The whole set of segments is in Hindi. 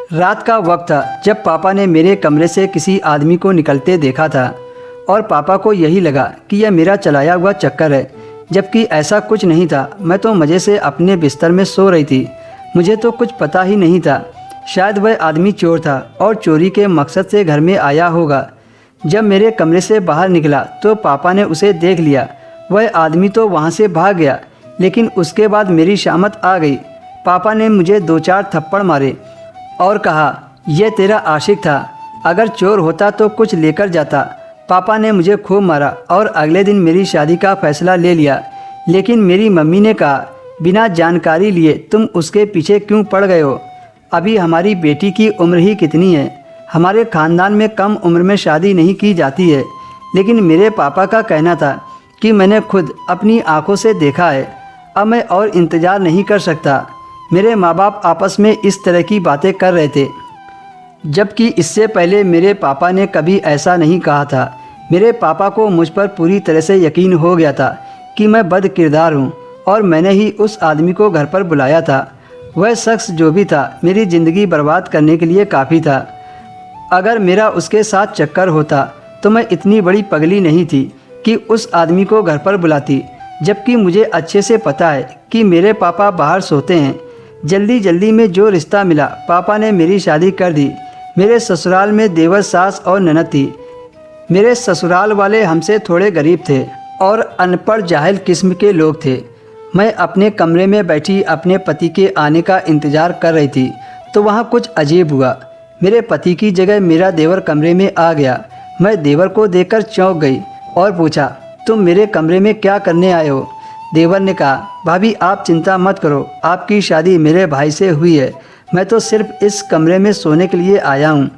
रात का वक्त था जब पापा ने मेरे कमरे से किसी आदमी को निकलते देखा था और पापा को यही लगा कि यह मेरा चलाया हुआ चक्कर है, जबकि ऐसा कुछ नहीं था। मैं तो मज़े से अपने बिस्तर में सो रही थी। मुझे तो कुछ पता ही नहीं था। शायद वह आदमी चोर था और चोरी के मकसद से घर में आया होगा। जब मेरे कमरे से बाहर निकला तो पापा ने उसे देख लिया। वह आदमी तो वहाँ से भाग गया, लेकिन उसके बाद मेरी शामत आ गई। पापा ने मुझे 2-4 थप्पड़ मारे और कहा, यह तेरा आशिक था, अगर चोर होता तो कुछ लेकर जाता। पापा ने मुझे खूब मारा और अगले दिन मेरी शादी का फैसला ले लिया। लेकिन मेरी मम्मी ने कहा, बिना जानकारी लिए तुम उसके पीछे क्यों पड़ गए हो? अभी हमारी बेटी की उम्र ही कितनी है। हमारे ख़ानदान में कम उम्र में शादी नहीं की जाती है। लेकिन मेरे पापा का कहना था कि मैंने खुद अपनी आंखों से देखा है, अब मैं और इंतज़ार नहीं कर सकता। मेरे माँ बाप आपस में इस तरह की बातें कर रहे थे, जबकि इससे पहले मेरे पापा ने कभी ऐसा नहीं कहा था। मेरे पापा को मुझ पर पूरी तरह से यकीन हो गया था कि मैं बद किरदार हूँ और मैंने ही उस आदमी को घर पर बुलाया था। वह शख्स जो भी था मेरी ज़िंदगी बर्बाद करने के लिए काफ़ी था। अगर मेरा उसके साथ चक्कर होता तो मैं इतनी बड़ी पगली नहीं थी कि उस आदमी को घर पर बुलाती, जबकि मुझे अच्छे से पता है कि मेरे पापा बाहर सोते हैं। जल्दी जल्दी में जो रिश्ता मिला, पापा ने मेरी शादी कर दी। मेरे ससुराल में देवर सास और ननद थी। मेरे ससुराल वाले हमसे थोड़े गरीब थे और अनपढ़ जाहिल किस्म के लोग थे। मैं अपने कमरे में बैठी अपने पति के आने का इंतज़ार कर रही थी तो वहाँ कुछ अजीब हुआ। मेरे पति की जगह मेरा देवर कमरे में आ गया। मैं देवर को देखकर चौंक गई और पूछा, तुम मेरे कमरे में क्या करने आए हो? देवर ने कहा, भाभी आप चिंता मत करो, आपकी शादी मेरे भाई से हुई है। मैं तो सिर्फ इस कमरे में सोने के लिए आया हूँ।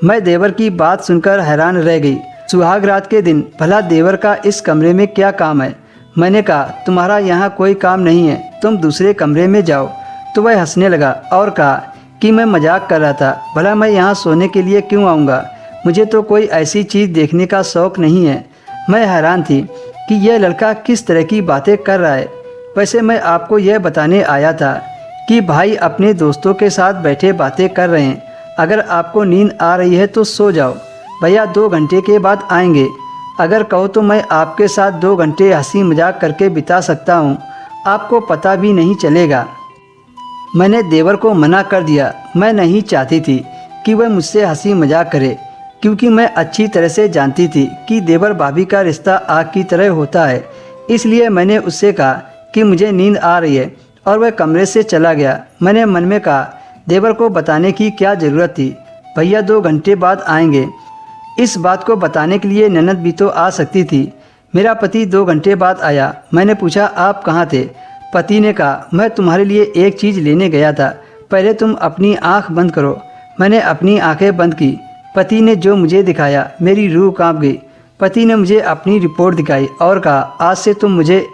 मैं देवर की बात सुनकर हैरान रह गई। सुहाग रात के दिन भला देवर का इस कमरे में क्या काम है? मैंने कहा, तुम्हारा यहाँ कोई काम नहीं है, तुम दूसरे कमरे में जाओ। तो वह हंसने लगा और कहा कि मैं मजाक कर रहा था, भला मैं यहाँ सोने के लिए क्यों आऊँगा? मुझे तो कोई ऐसी चीज़ देखने का शौक़ नहीं है। मैं हैरान थी कि यह लड़का किस तरह की बातें कर रहा है। वैसे मैं आपको यह बताने आया था कि भाई अपने दोस्तों के साथ बैठे बातें कर रहे हैं। अगर आपको नींद आ रही है तो सो जाओ, भैया 2 घंटे के बाद आएंगे। अगर कहो तो मैं आपके साथ 2 घंटे हंसी मजाक करके बिता सकता हूँ, आपको पता भी नहीं चलेगा। मैंने देवर को मना कर दिया। मैं नहीं चाहती थी कि वह मुझसे हंसी मजाक करे, क्योंकि मैं अच्छी तरह से जानती थी कि देवर भाभी का रिश्ता आग की तरह होता है। इसलिए मैंने उससे कहा कि मुझे नींद आ रही है और वह कमरे से चला गया। मैंने मन में कहा, देवर को बताने की क्या ज़रूरत थी, भैया 2 घंटे बाद आएंगे। इस बात को बताने के लिए ननद भी तो आ सकती थी। मेरा पति 2 घंटे बाद आया। मैंने पूछा, आप कहाँ थे? पति ने कहा, मैं तुम्हारे लिए एक चीज़ लेने गया था, पहले तुम अपनी आँख बंद करो। मैंने अपनी आँखें बंद की। पति ने जो मुझे दिखाया, मेरी रूह कांप गई। पति ने मुझे अपनी रिपोर्ट दिखाई और कहा, आज से तुम मुझे